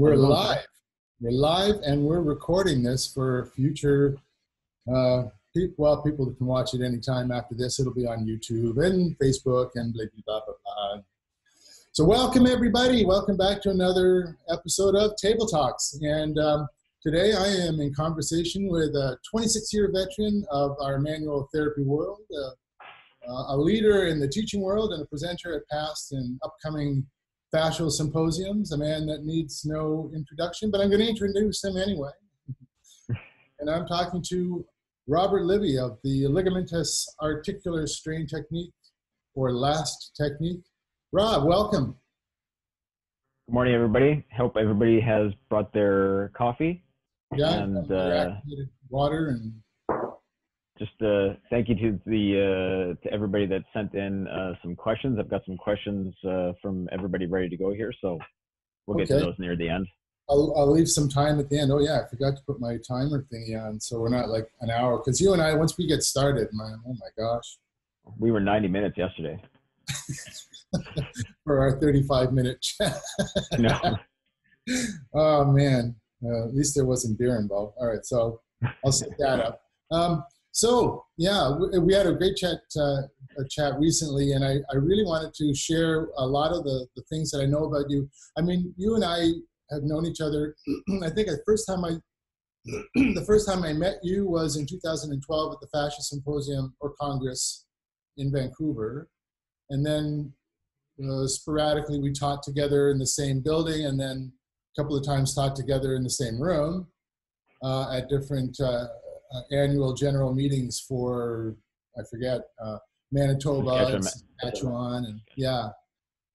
We're live. We're live, and we're recording this for future people that can watch it anytime after this. It'll be on YouTube and Facebook and blah, blah, blah, blah. So welcome, everybody. Welcome back to another episode of Table Talks. And today I am in conversation with a 26-year veteran of our manual therapy world, a leader in the teaching world and a presenter at past and upcoming fascial symposiums, a man that needs no introduction, but I'm going to introduce him anyway. And I'm talking to Robert Libbey of the ligamentous articular strain technique, or A.S.T technique. Rob, welcome. Good morning, everybody. Hope everybody has brought their coffee. Yeah, and water and just thank you to everybody that sent in some questions. I've got some questions from everybody ready to go here, so we'll get to those near the end. I'll leave some time at the end. Oh yeah, I forgot to put my timer thingy on, so we're not like an hour. Because you and I, once we get started, man, oh my gosh. We were 90 minutes yesterday. For our 35-minute chat. No. Oh man, at least there wasn't beer involved. All right, so I'll set that up. So yeah, we had a great chat recently, and I really wanted to share a lot of the things that I know about you. I mean, you and I have known each other. I think the first time I met you was in 2012 at the Fascia Symposium or Congress in Vancouver, and then sporadically we taught together in the same building, and then a couple of times taught together in the same room at different annual general meetings for, I forget, Manitoba, Saskatchewan, and yeah.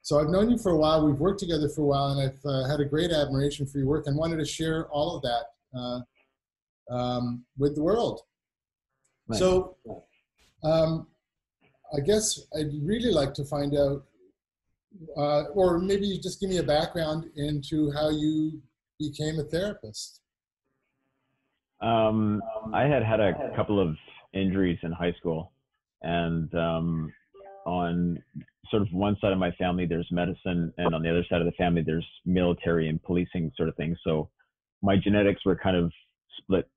So I've known you for a while. We've worked together for a while, and I've had a great admiration for your work and wanted to share all of that with the world. Nice. So I guess I'd really like to find out, or maybe you just give me a background into how you became a therapist. I had a couple of injuries in high school, and on sort of one side of my family there's medicine, and on the other side of the family there's military and policing sort of things. So my genetics were kind of split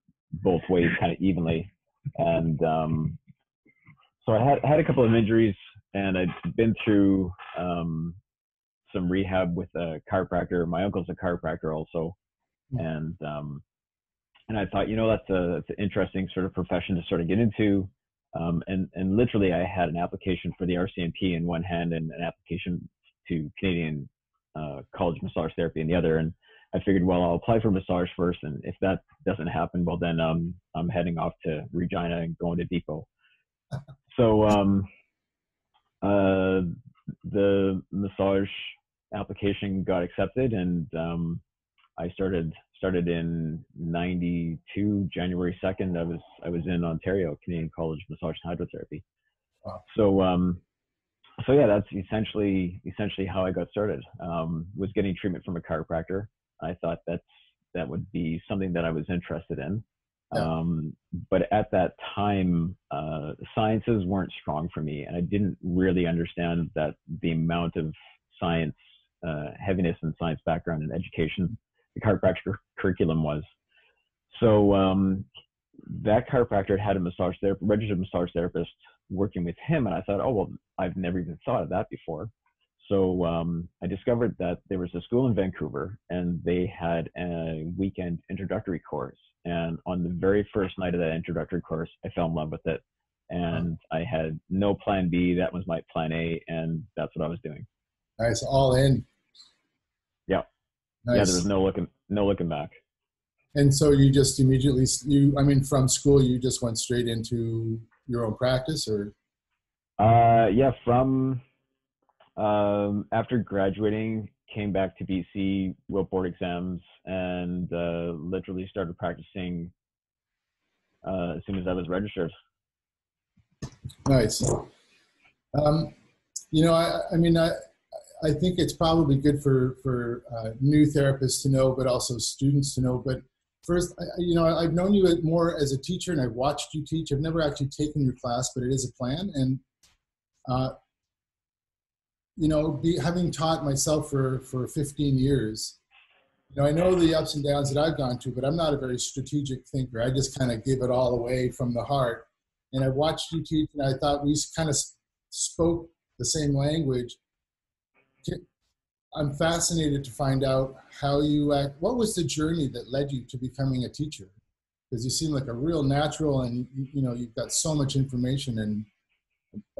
both ways kind of evenly, and so I had a couple of injuries, and I'd been through some rehab with a chiropractor. My uncle's a chiropractor also, and I thought, you know, that's an interesting sort of profession to sort of get into. And literally I had an application for the RCMP in one hand and an application to Canadian College Massage Therapy in the other. And I figured, well, I'll apply for massage first. And if that doesn't happen, well, then I'm heading off to Regina and going to Depot. So the massage application got accepted, and I started in 92, January 2nd. I was in Ontario, Canadian College of Massage and Hydrotherapy. Wow. So yeah, that's essentially how I got started. Was getting treatment from a chiropractor. I thought that would be something that I was interested in. Yeah. But at that time, sciences weren't strong for me, and I didn't really understand that the amount of science, heaviness in science background and education the chiropractic curriculum was. So that chiropractor had a registered massage therapist working with him, and I thought, oh well, I've never even thought of that before. So I discovered that there was a school in Vancouver, and they had a weekend introductory course. And on the very first night of that introductory course, I fell in love with it, and I had no plan B. That was my plan A, and that's what I was doing. Nice, all in. Yeah. Nice. Yeah, there was no looking back. And so you just immediately, from school, you just went straight into your own practice, or? Yeah, from after graduating, came back to BC, wrote board exams, and literally started practicing as soon as I was registered. Nice. You know, I think it's probably good for new therapists to know, but also students to know. But first, I've known you more as a teacher, and I've watched you teach. I've never actually taken your class, but it is a plan. And having taught myself for 15 years, You know, I know the ups and downs that I've gone through, but I'm not a very strategic thinker. I just kind of give it all away from the heart. And I watched you teach, and I thought we kind of spoke the same language. I'm fascinated to find out how you act. What was the journey that led you to becoming a teacher? Because you seem like a real natural, and you know you've got so much information, and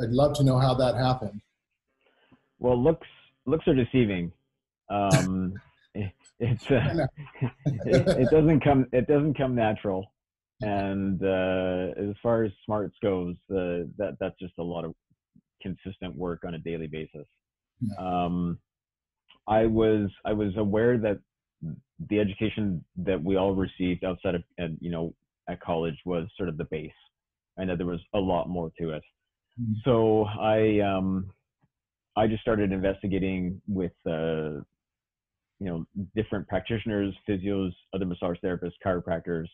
I'd love to know how that happened. Well, looks are deceiving. It, it's it doesn't come natural. And as far as smarts goes, that's just a lot of consistent work on a daily basis. I was aware that the education that we all received outside of at college was sort of the base, and that there was a lot more to it. So I just started investigating with different practitioners, physios, other massage therapists, chiropractors.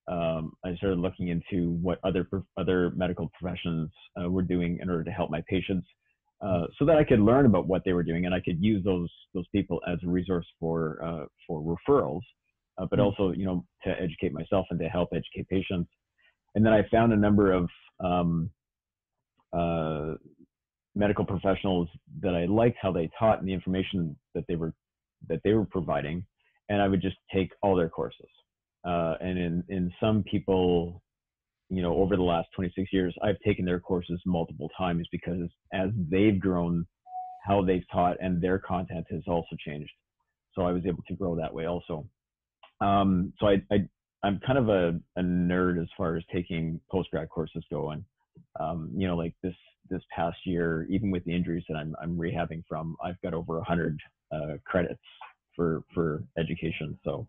I started looking into what other medical professions were doing in order to help my patients, so that I could learn about what they were doing, and I could use those people as a resource for referrals, but also to educate myself and to help educate patients. And then I found a number of medical professionals that I liked how they taught and the information that they were providing, and I would just take all their courses. And in some people, over the last 26 years, I've taken their courses multiple times, because as they've grown, how they've taught and their content has also changed. So I was able to grow that way also. So I'm kind of a nerd as far as taking postgrad courses go. And like this past year, even with the injuries that I'm rehabbing from, I've got over 100 credits for education. So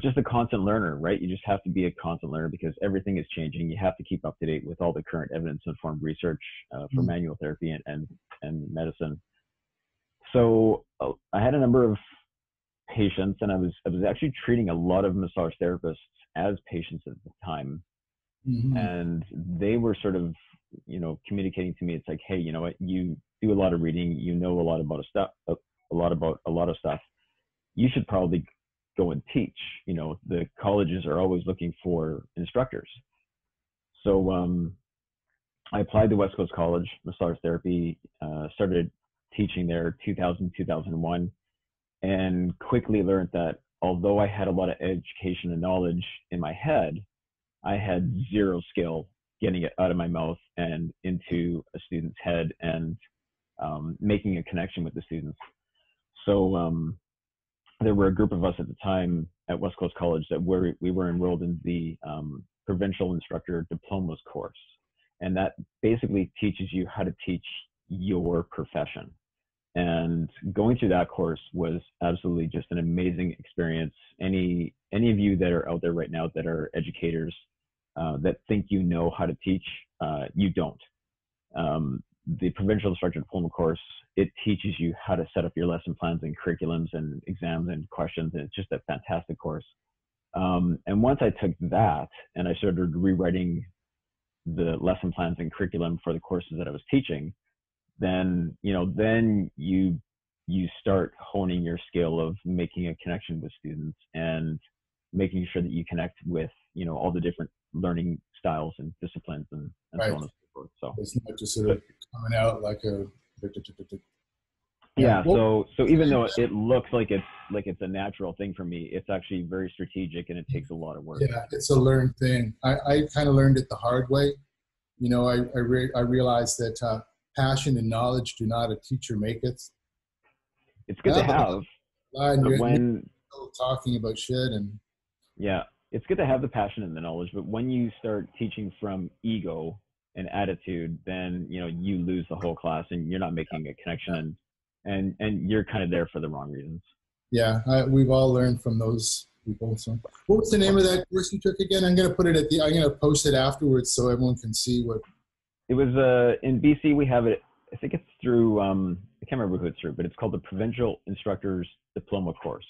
just a constant learner, right? You just have to be a constant learner, because everything is changing. You have to keep up to date with all the current evidence-informed research for manual therapy and medicine. So I had a number of patients, and I was actually treating a lot of massage therapists as patients at the time. And they were sort of, communicating to me. It's like, hey, you know what? You do a lot of reading. You know a lot about a lot of stuff. You should probably go and teach. The colleges are always looking for instructors. So I applied to West Coast College Massage Therapy, started teaching there 2000, 2001, and quickly learned that although I had a lot of education and knowledge in my head, I had zero skill getting it out of my mouth and into a student's head and making a connection with the students. So there were a group of us at the time at West Coast College that we were enrolled in the Provincial Instructor Diplomas course. And that basically teaches you how to teach your profession. And going through that course was absolutely just an amazing experience. Any of you that are out there right now that are educators that think you know how to teach, you don't. The Provincial Instructor Diploma course, it teaches you how to set up your lesson plans and curriculums and exams and questions, and it's just a fantastic course. And once I took that and I started rewriting the lesson plans and curriculum for the courses that I was teaching, then you start honing your skill of making a connection with students and making sure that you connect with all the different learning styles and disciplines and Right. so on and so forth. So it's not just sort of coming out like a yeah. So even though it looks like it's a natural thing for me, it's actually very strategic and it takes a lot of work. Yeah, it's a learned thing. I kind of learned it the hard way. I realized that passion and knowledge do not a teacher maketh. It's good to have, but when talking about shit and yeah, it's good to have the passion and the knowledge, but when you start teaching from ego and attitude, then you lose the whole class and you're not making a connection, and you're kind of there for the wrong reasons. Yeah, we've all learned from those people. So, what was the name of that course you took again? I'm gonna put it I'm gonna post it afterwards so everyone can see what. It was in BC. We have it. I think it's through. I can't remember who it's through, but it's called the Provincial Instructors Diploma course.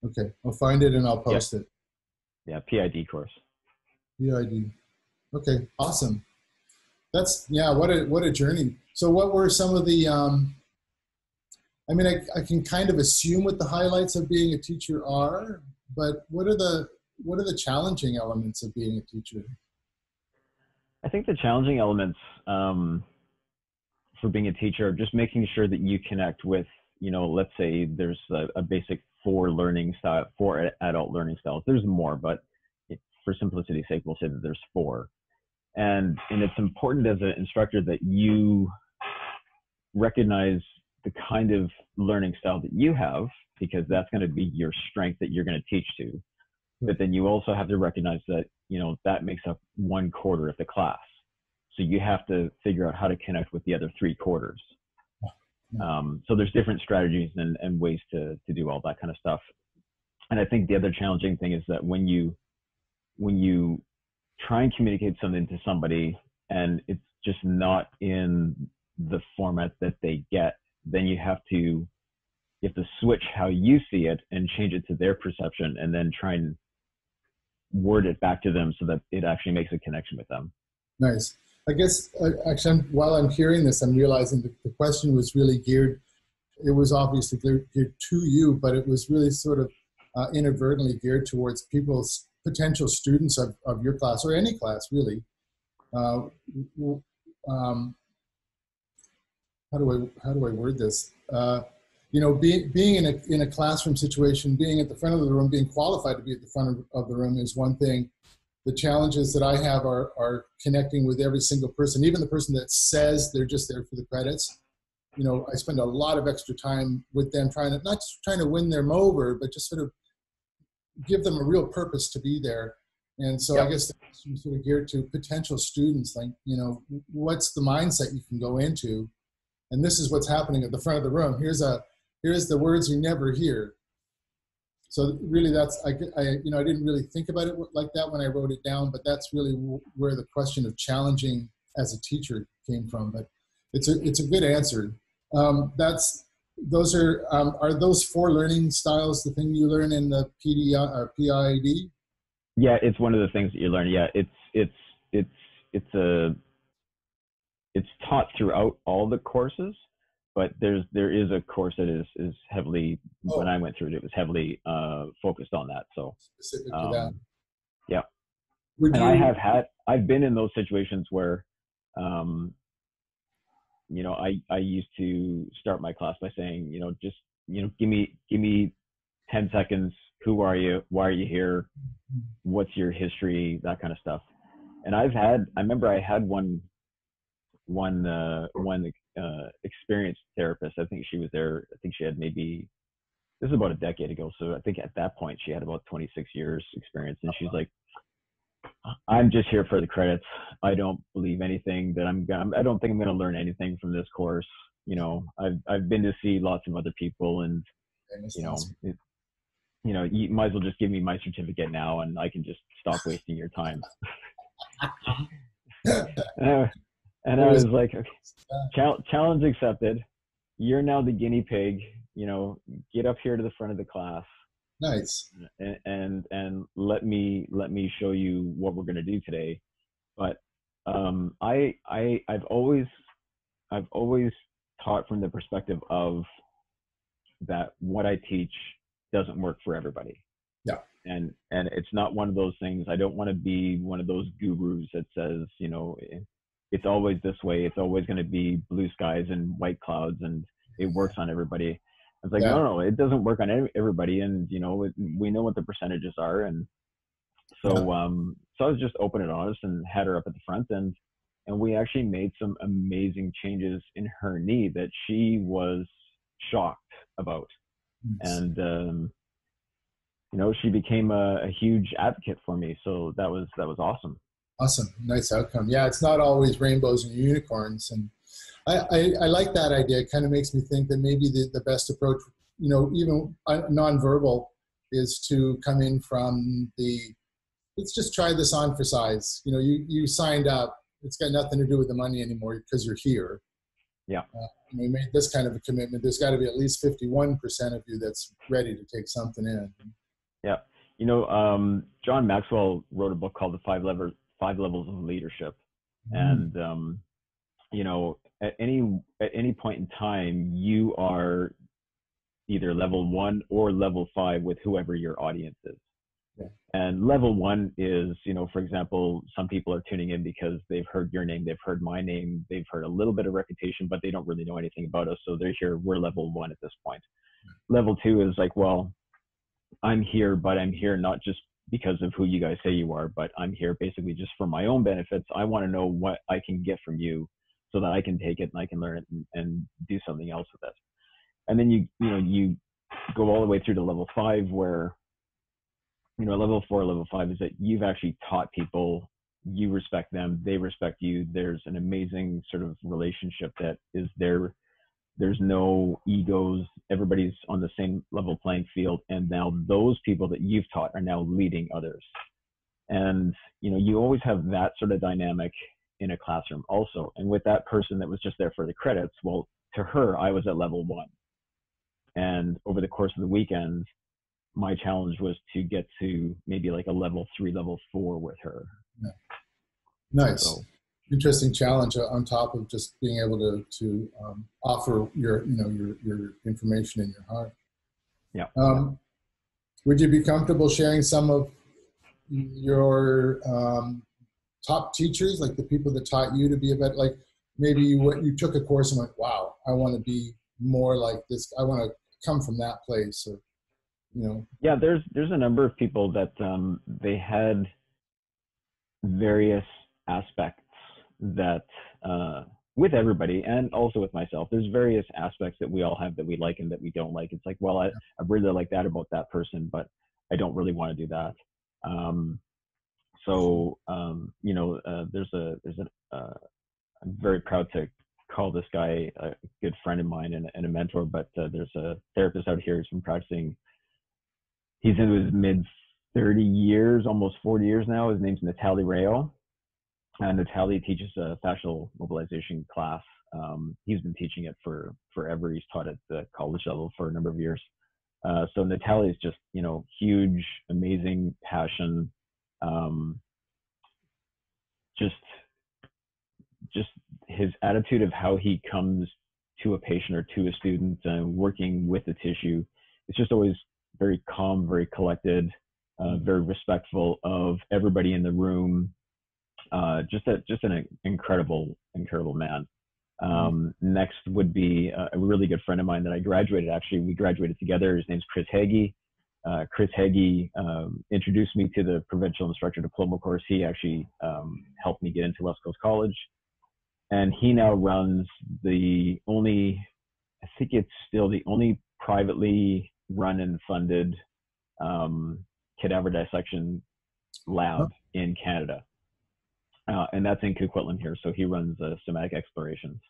Okay, I'll find it and I'll post it. Yeah, PID course. PID. Okay, awesome. That's what a journey. So what were some of the I mean, I can kind of assume what the highlights of being a teacher are, but what are the challenging elements of being a teacher? I think the challenging elements for being a teacher are just making sure that you connect with, let's say there's a basic four adult learning styles. There's more, but for simplicity's sake, we'll say that there's four. And it's important as an instructor that you recognize the kind of learning style that you have, because that's going to be your strength that you're going to teach to. But then you also have to recognize that, that makes up 1/4 of the class. So you have to figure out how to connect with the other 3/4. So there's different strategies and ways to do all that kind of stuff. And I think the other challenging thing is that when you try and communicate something to somebody and it's just not in the format that they get, then you have to switch how you see it and change it to their perception, and then try and word it back to them so that it actually makes a connection with them. Nice. I guess, actually, while I'm hearing this, I'm realizing that the question was really geared, it was obviously geared to you, but it was really sort of inadvertently geared towards people's potential students of your class, or any class, really. How do I word this? Being in a classroom situation, being at the front of the room, being qualified to be at the front of the room is one thing. The challenges that I have are connecting with every single person, even the person that says they're just there for the credits. I spend a lot of extra time with them, not just trying to win them over, but just sort of give them a real purpose to be there. And so I guess the question is sort of geared to potential students, like, what's the mindset you can go into? And this is what's happening at the front of the room. Here's the words you never hear. So really, I didn't really think about it like that when I wrote it down, but that's really where the question of challenging as a teacher came from. But it's a good answer. Are those four learning styles the thing you learn in the PID? Yeah, it's one of the things that you learn. Yeah, it's taught throughout all the courses, but there is a course that is heavily, when I went through it was heavily focused on that. So specific to that. Yeah. And I've been in those situations where I used to start my class by saying, just give me 10 seconds. Who are you? Why are you here? What's your history? That kind of stuff. And I remember I had one experienced therapist. I think she was there. I think she had this is about a decade ago. So I think at that point she had about 26 years experience. And she's like, I'm just here for the credits. I don't believe anything that I don't think I'm going to learn anything from this course. I've been to see lots of other people, and you might as well just give me my certificate now, and I can just stop wasting your time. And I was like, okay, challenge accepted. You're now the guinea pig. Get up here to the front of the class. Nice. And let me show you what we're going to do today. But I've always taught from the perspective of that what I teach doesn't work for everybody. Yeah. And it's not one of those things. I don't want to be one of those gurus that says, it's always this way. It's always going to be blue skies and white clouds, and it works on everybody. It's like, no, it doesn't work on everybody. And, we know what the percentages are. And so, so I was just open and honest and had her up at the front, and we actually made some amazing changes in her knee that she was shocked about. Nice. And, she became a huge advocate for me. So that was awesome. Awesome. Nice outcome. Yeah. It's not always rainbows and unicorns. And I like that idea. It kind of makes me think that maybe the best approach, even nonverbal, is to come in from let's just try this on for size. You signed up. It's got nothing to do with the money anymore because you're here. Yeah. We made this kind of a commitment. There's got to be at least 51% of you that's ready to take something in. Yeah. John Maxwell wrote a book called The Five Levels of Leadership. Mm-hmm. And, at any point in time, you are either level 1 or level 5 with whoever your audience is. Yeah. And level 1 is, you know, for example, some people are tuning in because they've heard your name, they've heard my name, they've heard a little bit of reputation, but they don't really know anything about us. So they're here, we're level 1 at this point. Level 2 is like, well, I'm here, but I'm here not just because of who you guys say you are, but I'm here basically just for my own benefits. I want to know what I can get from you so that I can take it and I can learn it and do something else with it. And then you go all the way through to level 5, where, you know, level 4, level 5 is that you've actually taught people, you respect them, they respect you. There's an amazing sort of relationship that is there. There's no egos. Everybody's on the same level playing field. And now those people that you've taught are now leading others. And, you know, you always have that sort of dynamic in a classroom also. And with that person that was just there for the credits, well, to her, I was at level 1. And over the course of the weekend, my challenge was to get to maybe like a level 3, level 4 with her. Yeah. Nice. So, interesting challenge on top of just being able to offer your, you know, your information in your heart. Yeah. Would you be comfortable sharing some of your top teachers, like the people that taught you to be a better, like maybe you took a course and went, wow, I want to be more like this. I want to come from that place, or, you know. Yeah, there's a number of people that they had various aspects that with everybody, and also with myself, there's various aspects that we all have that we like and that we don't like. It's like, well, I really like that about that person, but I don't really want to do that. You know, I'm very proud to call this guy a good friend of mine and a mentor, but there's a therapist out here who's been practicing. He's into his mid 30 years, almost 40 years now. His name's Natalie Rayo. Natalie teaches a fascial mobilization class. He's been teaching it for forever. He's taught at the college level for a number of years. So Natalie is just, you know, huge, amazing passion. Just his attitude of how he comes to a patient or to a student and working with the tissue. It's just always very calm, very collected, very respectful of everybody in the room. Just an incredible man. Next would be a really good friend of mine that I graduated. Actually, we graduated together. His name's Chris Hagee. Chris Hagee introduced me to the Provincial Instructor Diploma course. He actually helped me get into West Coast College. And he now runs the only, I think it's still the only privately run and funded cadaver dissection lab in Canada. And that's in Coquitlam here. So he runs somatic explorations.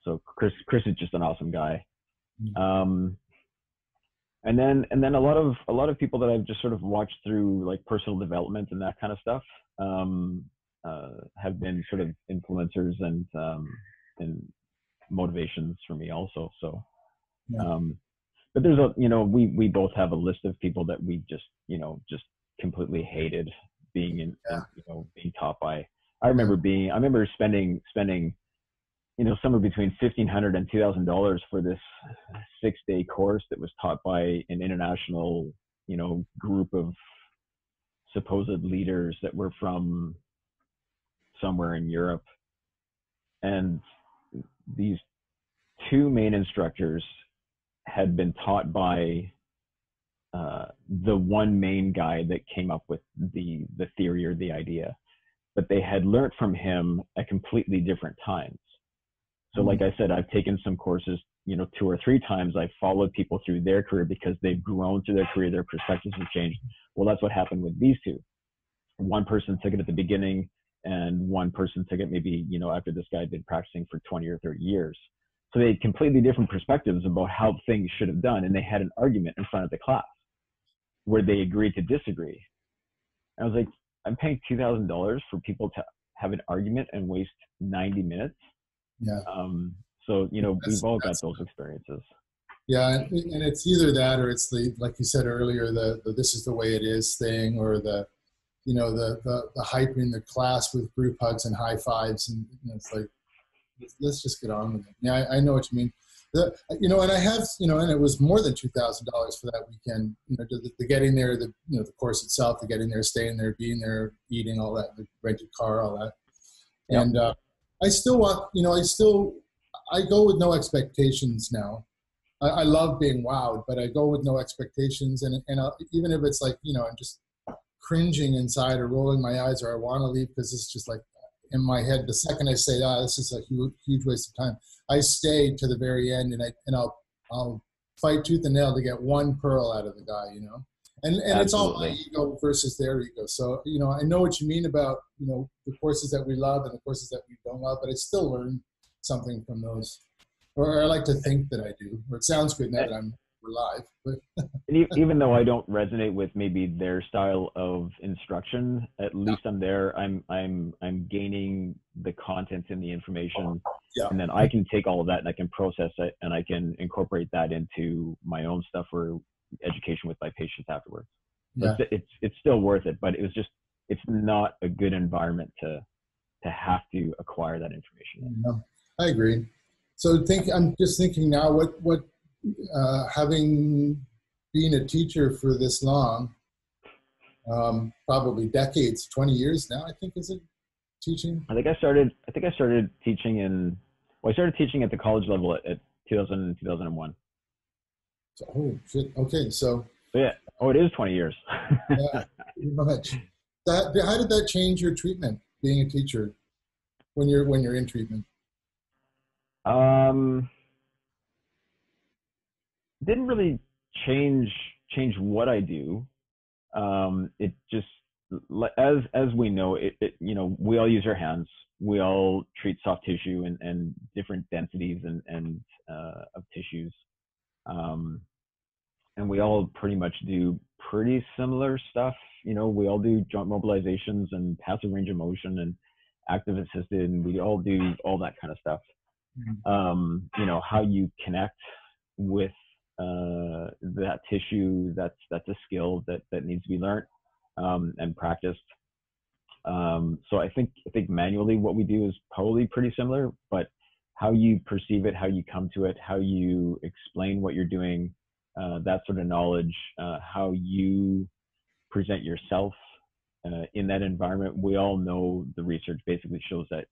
So Chris is just an awesome guy. And then a lot of people that I've just sort of watched through, like personal development and that kind of stuff, have been sort of influencers and motivations for me also. So, but there's we both have a list of people that we just completely hated being being taught by. I remember spending somewhere between $1,500 and $2,000 for this 6-day course that was taught by an international, group of supposed leaders that were from somewhere in Europe. And these two main instructors had been taught by the one main guy that came up with the theory or the idea, but they had learned from him at completely different times. So like I said, I've taken some courses, 2 or 3 times. I've followed people through their career because they've grown through their career, their perspectives have changed. Well, that's what happened with these two. One person took it at the beginning, and one person took it maybe, after this guy had been practicing for 20 or 30 years. So they had completely different perspectives about how things should have done. And they had an argument in front of the class where they agreed to disagree. And I was like, I'm paying $2,000 for people to have an argument and waste 90 minutes. Yeah. So, we've all got those experiences. Yeah. And it's either that, or it's the, like you said earlier, the this is the way it is thing, or the hyping the class with group hugs and high fives. And it's like, let's just get on with it. Yeah, I know what you mean. And I have, and it was more than $2,000 for that weekend. The getting there, the course itself, the getting there, staying there, being there, eating, all that, the rented car, all that. Yep. And I still want, I go with no expectations now. I love being wowed, but I go with no expectations, and even if it's like, I'm just cringing inside or rolling my eyes, or I want to leave because it's just like in my head. The second I say, this is a huge waste of time, I stay to the very end, and I'll fight tooth and nail to get one pearl out of the guy, And it's all my ego versus their ego. So, I know what you mean about, the courses that we love and the courses that we don't love, but I still learn something from those. Or I like to think that I do. Or it sounds good now that we're live. But even though I don't resonate with maybe their style of instruction, at least I'm there. I'm gaining the content and the information, and then I can take all of that and I can process it and I can incorporate that into my own stuff for education with my patients afterwards. Yeah. It's still worth it, but it's not a good environment to have to acquire that information. Yeah, I agree. So I'm just thinking now, what having been a teacher for this long, probably decades, 20 years now, I think, is it, teaching? I think I started teaching I started teaching at the college level at 2001. So, oh shit. Okay, so yeah. Oh, it is 20 years. Yeah, pretty much. How did that change your treatment, being a teacher, when you're in treatment? Didn't really change what I do. It just, as we know, we all use our hands. We all treat soft tissue and different densities and of tissues. And we all pretty much do pretty similar stuff. We all do joint mobilizations and passive range of motion and active assisted, and we all do all that kind of stuff. How you connect with that tissue, that's a skill that needs to be learned and practiced. So I think manually what we do is probably pretty similar, but how you perceive it, how you come to it, how you explain what you're doing, that sort of knowledge, how you present yourself in that environment. We all know the research basically shows that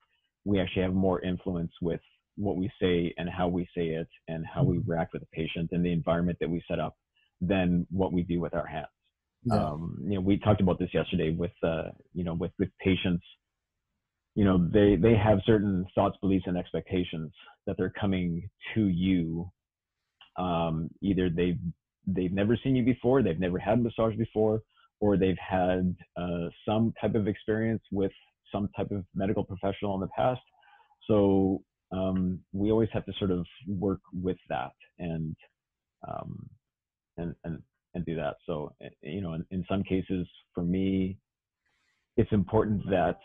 we actually have more influence with what we say and how we say it and how we react with the patient and the environment that we set up than what we do with our hands. Yeah. We talked about this yesterday with patients. They have certain thoughts, beliefs, and expectations that they're coming to you. Either they've never seen you before, they've never had a massage before, or they've had some type of experience with some type of medical professional in the past. So we always have to sort of work with that and do that. So in some cases, for me, it's important that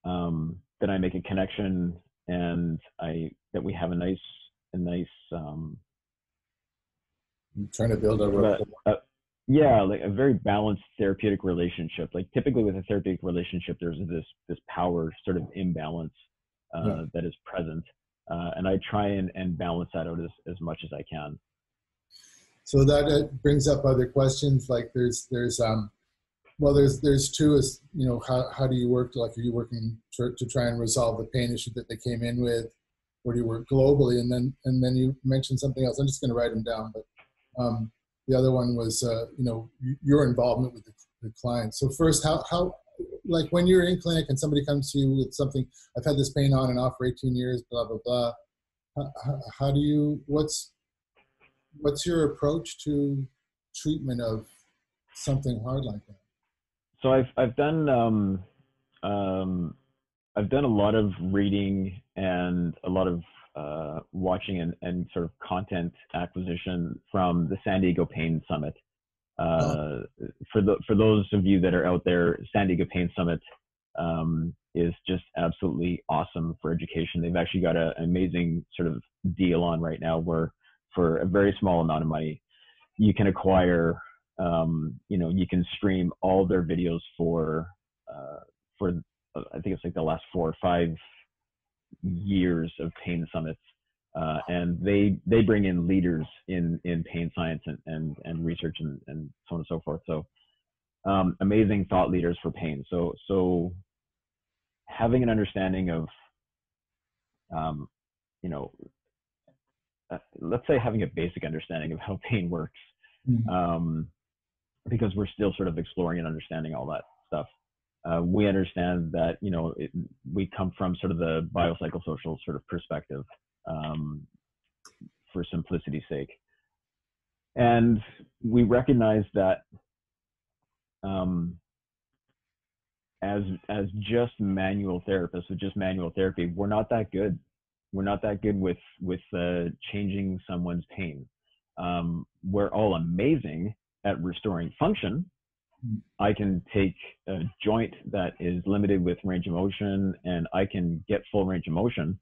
I make a connection and that we have a nice I'm trying to build a rapport. Like a very balanced therapeutic relationship. Like typically with a therapeutic relationship, there's this power sort of imbalance that is present, and I try and balance that out as much as I can. So that brings up other questions. Like there's two. Is how do you work? Like, are you working to try and resolve the pain issue that they came in with, or do you work globally? And then you mentioned something else. I'm just going to write them down. But the other one was your involvement with the client. So first, how like when you're in clinic and somebody comes to you with something, I've had this pain on and off for 18 years, blah blah blah. How do you? What's your approach to treatment of something hard like that? So I've done a lot of reading and a lot of watching and sort of content acquisition from the San Diego Pain Summit. For those of you that are out there, San Diego Pain Summit is just absolutely awesome for education. They've actually got an amazing sort of deal on right now where for a very small amount of money, you can acquire, you can stream all their videos for I think it's like the last 4 or 5 years of pain summits. And they bring in leaders in pain science and research and so on and so forth. So amazing thought leaders for pain. So having an understanding of, let's say having a basic understanding of how pain works, because we're still sort of exploring and understanding all that stuff. We understand that, we come from sort of the biopsychosocial sort of perspective, for simplicity's sake. And we recognize that as just manual therapists with just manual therapy, we're not that good. We're not that good with changing someone's pain. We're all amazing at restoring function. I can take a joint that is limited with range of motion and I can get full range of motion.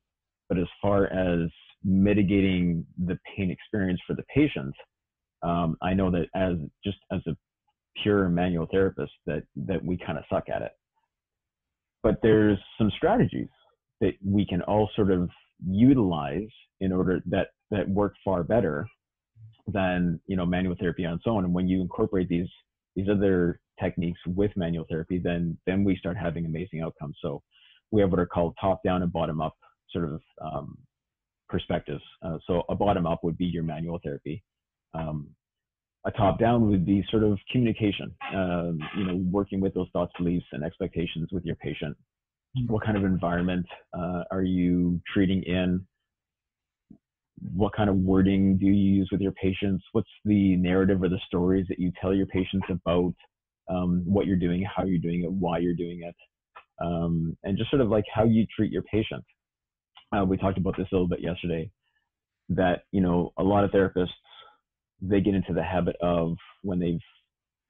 But as far as mitigating the pain experience for the patient, I know that as a pure manual therapist that we kind of suck at it. But there's some strategies that we can all sort of utilize in order that work far better than manual therapy on its own. And when you incorporate these other techniques with manual therapy, then we start having amazing outcomes. So we have what are called top-down and bottom-up sort of perspectives. So a bottom-up would be your manual therapy. A top-down would be sort of communication, working with those thoughts, beliefs, and expectations with your patient. What kind of environment are you treating in? What kind of wording do you use with your patients? What's the narrative or the stories that you tell your patients about what you're doing, how you're doing it, why you're doing it, and just sort of like how you treat your patient. We talked about this a little bit yesterday, that, a lot of therapists, they get into the habit of when they've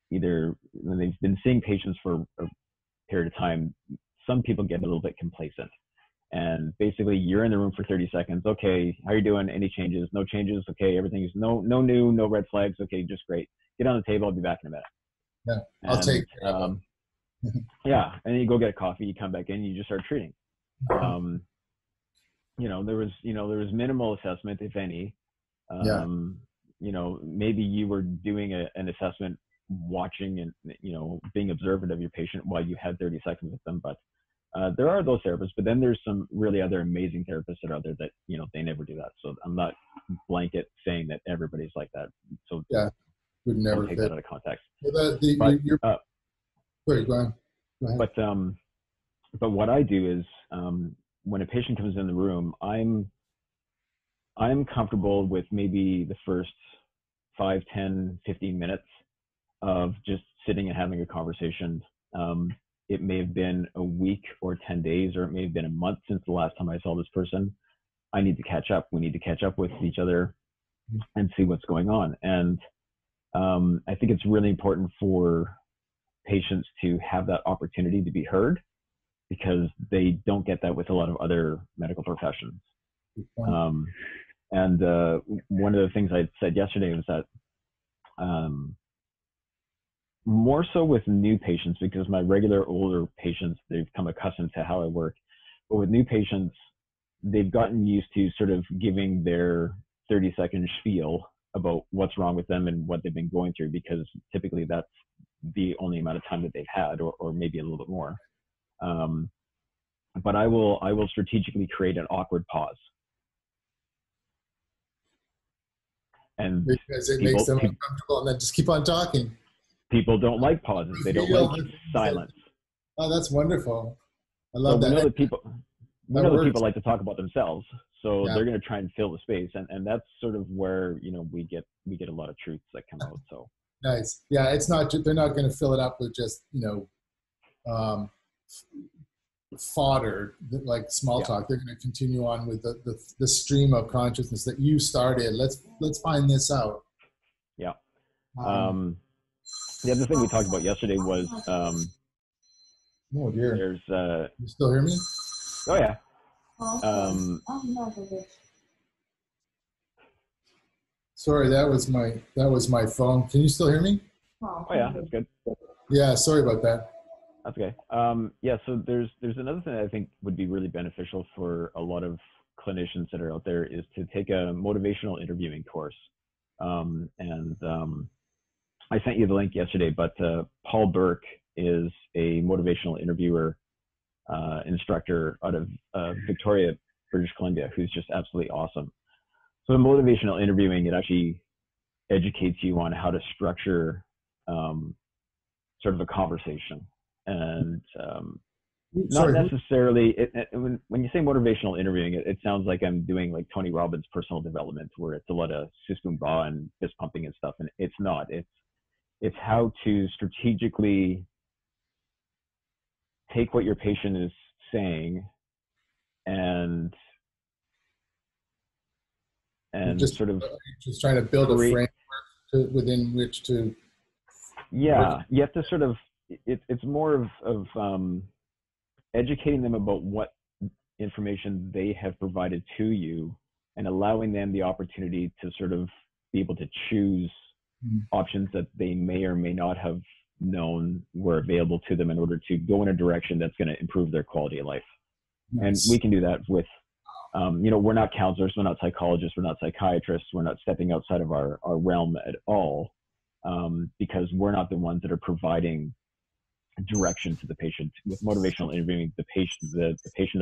been seeing patients for a period of time, some people get a little bit complacent. And basically you're in the room for 30 seconds. Okay, how are you doing? Any changes? No changes. Okay, everything is no new, no red flags. Okay, just great. Get on the table. I'll be back in a minute. Yeah, I'll take care of it. Yeah, and then you go get a coffee, you come back in, you just start treating. There was minimal assessment, if any. Maybe you were doing an assessment, watching and, being observant of your patient while you had 30 seconds with them. But there are those therapists, but then there's some really other amazing therapists that are out there that, they never do that. So I'm not blanket saying that everybody's like that. So yeah, would never take that out of context. Sorry, go ahead. But what I do is, when a patient comes in the room, I'm comfortable with maybe the first 5, 10, 15 minutes of just sitting and having a conversation. It may have been a week or 10 days, or it may have been a month since the last time I saw this person. I need to catch up. We need to catch up with each other and see what's going on. And I think it's really important for patients to have that opportunity to be heard, because they don't get that with a lot of other medical professions. And one of the things I said yesterday was that more so with new patients, because my regular older patients, they've come accustomed to how I work. But with new patients, they've gotten used to sort of giving their 30-second spiel about what's wrong with them and what they've been going through, because typically that's the only amount of time that they've had, or maybe a little bit more. But I will strategically create an awkward pause. And because it makes them uncomfortable, and then just keep on talking. People don't like pauses. They don't like silence. Oh, that's wonderful. I love that. We know that people like to talk about themselves, so they're going to try and fill the space, and that's sort of where we get a lot of truths that come out. So nice. Yeah, it's not. They're not going to fill it up with just fodder, like small talk. They're going to continue on with the stream of consciousness that you started. Let's find this out. Yeah. The other thing we talked about yesterday was oh dear. There's you still hear me? Oh yeah. Sorry, that was my phone. Can you still hear me? Oh yeah, that's good. Yeah, sorry about that. That's okay. Yeah, so there's another thing that I think would be really beneficial for a lot of clinicians that are out there is to take a motivational interviewing course. I sent you the link yesterday, but Paul Burke is a motivational interviewer instructor out of Victoria, British Columbia, who's just absolutely awesome. So in motivational interviewing, it actually educates you on how to structure sort of a conversation. And not necessarily, when you say motivational interviewing, it sounds like I'm doing like Tony Robbins' personal development, where it's a lot of sis boom ba and fist pumping and stuff. And it's not. It's how to strategically take what your patient is saying and just sort of just trying to build a framework within which to. Yeah, you have to sort of. It's more of educating them about what information they have provided to you, and allowing them the opportunity to sort of be able to choose options that they may or may not have known were available to them in order to go in a direction that's going to improve their quality of life. Nice. And we can do that with, we're not counselors, we're not psychologists, we're not psychiatrists, we're not stepping outside of our realm at all, because we're not the ones that are providing direction to the patient. With motivational interviewing, the patient or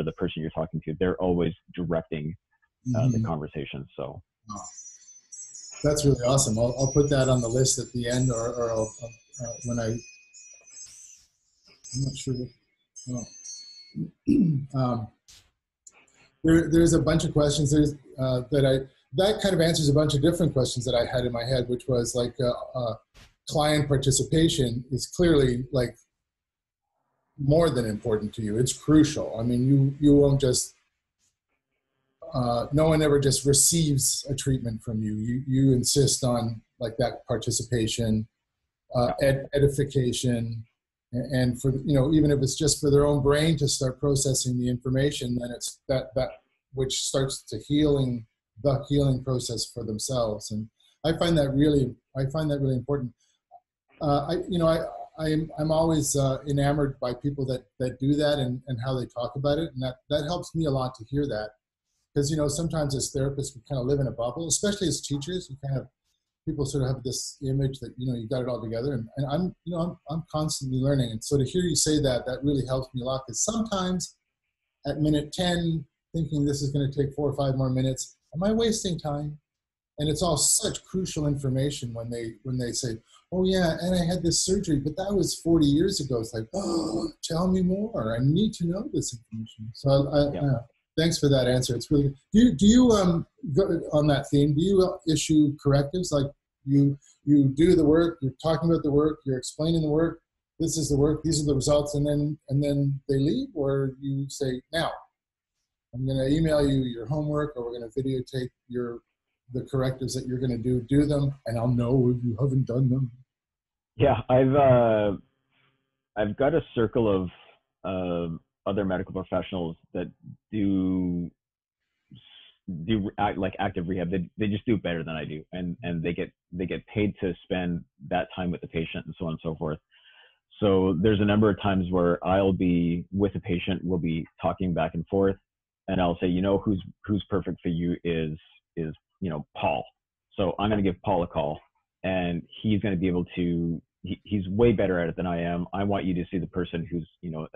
the person you're talking to, they're always directing the conversation. So that's really awesome. I'll put that on the list at the end, or I'll, when I'm not sure. There's a bunch of questions that kind of answers a bunch of different questions that I had in my head, which was like client participation is clearly like more than important to you. It's crucial. I mean, you won't just, no one ever just receives a treatment from you. You insist on like that participation, edification, and for, even if it's just for their own brain to start processing the information, then it's that which starts to the healing process for themselves. And I find that really important. I'm always enamored by people that do that and how they talk about it, and that helps me a lot to hear that, because sometimes as therapists we kind of live in a bubble, especially as teachers. People sort of have this image that you got it all together, and I'm constantly learning, and so to hear you say that really helps me a lot, because sometimes at minute 10, thinking this is going to take 4 or 5 more minutes, am I wasting time? And it's all such crucial information when they say, oh yeah, and I had this surgery, but that was 40 years ago. It's like, oh, tell me more. I need to know this information. So thanks for that answer. It's really good. Do you on that theme, do you issue correctives? Like you do the work, you're talking about the work, you're explaining the work, this is the work, these are the results, and then they leave? Or you say, now I'm going to email you your homework, or we're going to videotape the correctives that you're going to do them, and I'll know if you haven't done them. Yeah, I've got a circle of other medical professionals that do like active rehab. They just do it better than I do, and they get paid to spend that time with the patient and so on and so forth. So there's a number of times where I'll be with a patient, we'll be talking back and forth, and I'll say, who's perfect for you is Paul. So I'm going to give Paul a call, and he's going to be able to, he's way better at it than I am. I want you to see the person who's going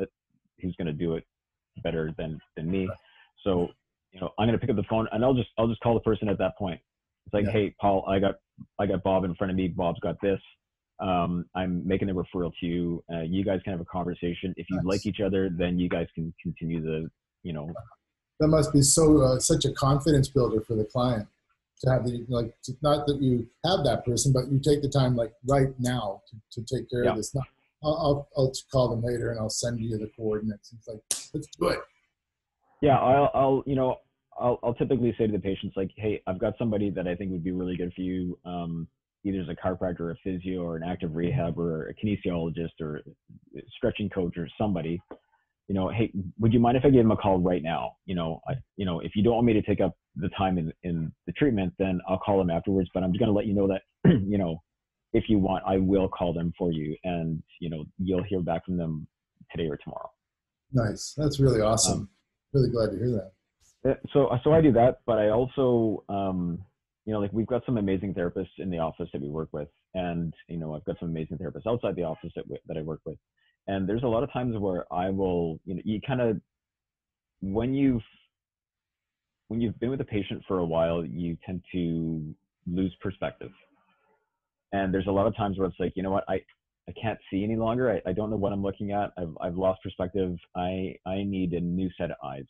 to do it better than me. So, I'm going to pick up the phone, and I'll just call the person at that point. It's like, hey, Paul, I got Bob in front of me. Bob's got this. I'm making the referral to you. You guys can have a conversation. If you like each other, then you guys can continue the, That must be such a confidence builder for the client to have not that you have that person, but you take the time like right now to take care of this. Not, I'll call them later and I'll send you the coordinates. It's like, let's do it. Yeah, I'll typically say to the patients, like, hey, I've got somebody that I think would be really good for you. Either as a chiropractor or a physio or an active rehab or a kinesiologist or a stretching coach or somebody. Hey, would you mind if I give him a call right now? If you don't want me to take up the time in the treatment, then I'll call him afterwards. But I'm just going to let you know that, if you want, I will call them for you, and you'll hear back from them today or tomorrow. Nice. That's really awesome. Really glad to hear that. So I do that, but I also, like we've got some amazing therapists in the office that we work with, and I've got some amazing therapists outside the office that I work with, and there's a lot of times where I will, you kind of when you've been with a patient for a while, you tend to lose perspective, and there's a lot of times where it's like, you know what, I can't see any longer. I don't know what I'm looking at. I've lost perspective. I need a new set of eyes.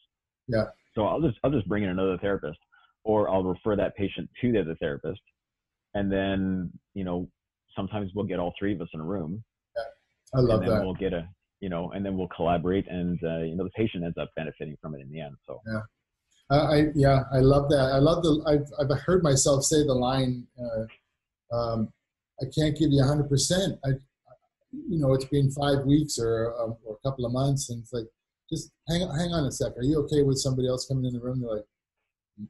Yeah. So I'll just bring in another therapist, or I'll refer that patient to the other therapist, and then sometimes we'll get all three of us in a room. Yeah. I love and then that. We'll get and then we'll collaborate, and the patient ends up benefiting from it in the end. So yeah, I love that. I love I've heard myself say the line, I can't give you 100%. It's been 5 weeks or a couple of months, and it's like, just hang on a sec. Are you okay with somebody else coming in the room? They're like,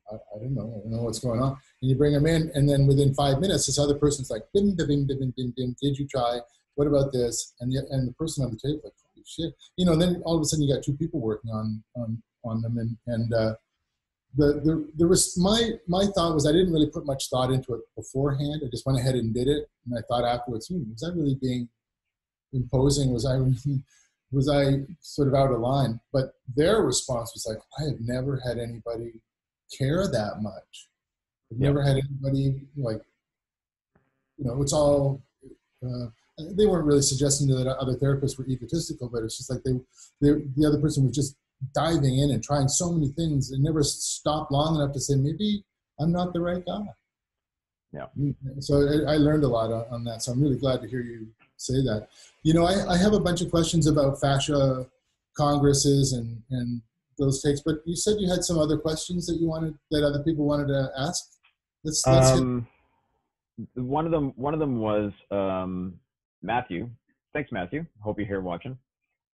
I don't know. I don't know what's going on. And you bring them in, and then within 5 minutes, this other person's like, bing, bing, bing, bing, bing. Did you try? What about this? And the person on the table like, holy shit. And then all of a sudden you got two people working on them, and there was my thought was, I didn't really put much thought into it beforehand. I just went ahead and did it, and I thought afterwards, was I really being imposing? Was I sort of out of line? But their response was like, I have never had anybody care that much. I've never had anybody like, it's all, they weren't really suggesting that other therapists were egotistical, but it's just like the other person was just diving in and trying so many things and never stopped long enough to say, maybe I'm not the right guy. Yeah. So I learned a lot on that. So I'm really glad to hear you say that. I have a bunch of questions about fascia congresses and those takes, but you said you had some other questions that other people wanted to ask. Let's one of them was Matthew. Thanks, Matthew. Hope you're here watching.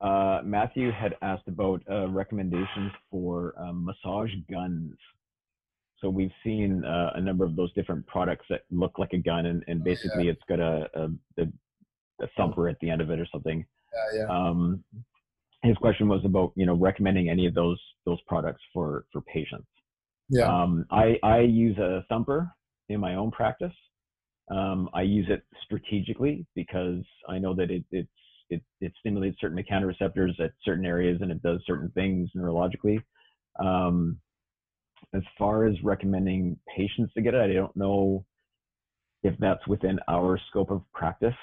Matthew had asked about recommendations for massage guns. So we've seen a number of those different products that look like a gun, and basically it's got a thumper at the end of it or something. His question was about recommending any of those products for patients. I use a thumper in my own practice. I use it strategically because I know that it stimulates certain mechanoreceptors at certain areas, and it does certain things neurologically. As far as recommending patients to get it, I don't know if that's within our scope of practice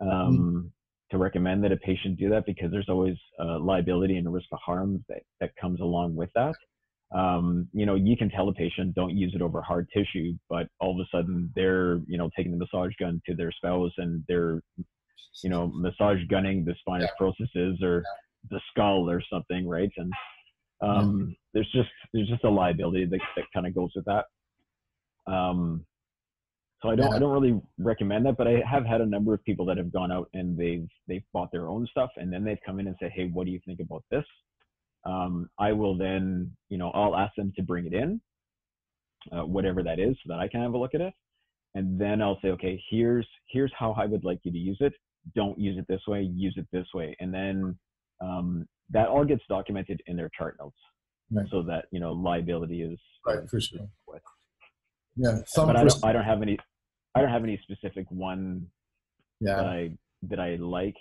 to recommend that a patient do that, because there's always liability and a risk of harm that comes along with that. You can tell a patient don't use it over hard tissue, but all of a sudden they're taking the massage gun to their spouse, and they're massage gunning the spinous processes or the skull or something, right? And there's just a liability that kind of goes with that. So I don't really recommend that, but I have had a number of people that have gone out and they've bought their own stuff, and then they've come in and say, hey, what do you think about this? I will then, I'll ask them to bring it in, whatever that is, so that I can have a look at it. And then I'll say, okay, here's how I would like you to use it. Don't use it this way, use it this way. And then that all gets documented in their chart notes, so that, liability is right, for sure. With. Yeah. But I don't have any specific one that I like.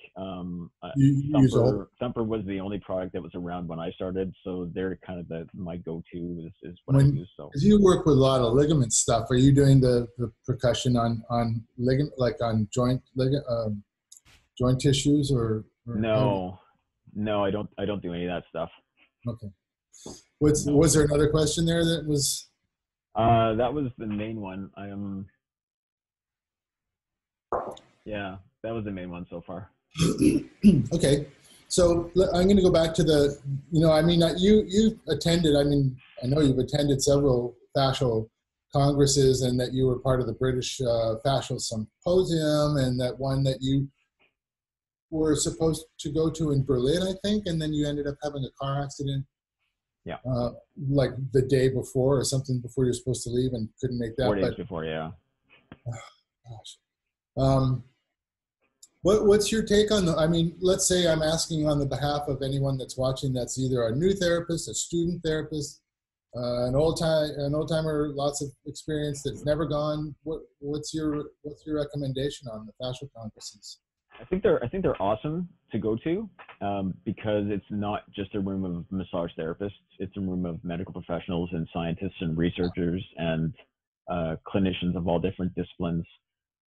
Thumper was the only product that was around when I started, so they're kind of my go-to is what I use. So as you work with a lot of ligament stuff, are you doing the percussion on ligament, like on joint tissues or no, I don't do any of that stuff. Okay. Was there another question there that was? That was the main one. That was the main one so far. Okay. So I'm going to go back to you attended, I know you've attended several fascial congresses, and that you were part of the British Fascial Symposium, and that one that you were supposed to go to in Berlin, I think, and then you ended up having a car accident. Yeah. Like the day before or something, before you're supposed to leave, and couldn't make that. 4 days before, yeah. Oh, gosh. What's your take on let's say I'm asking on the behalf of anyone that's watching that's either a new therapist, a student therapist, An old timer, lots of experience that's never gone. What's your recommendation on the fascial congresses? I think they're awesome to go to, because it's not just a room of massage therapists. It's a room of medical professionals and scientists and researchers and clinicians of all different disciplines.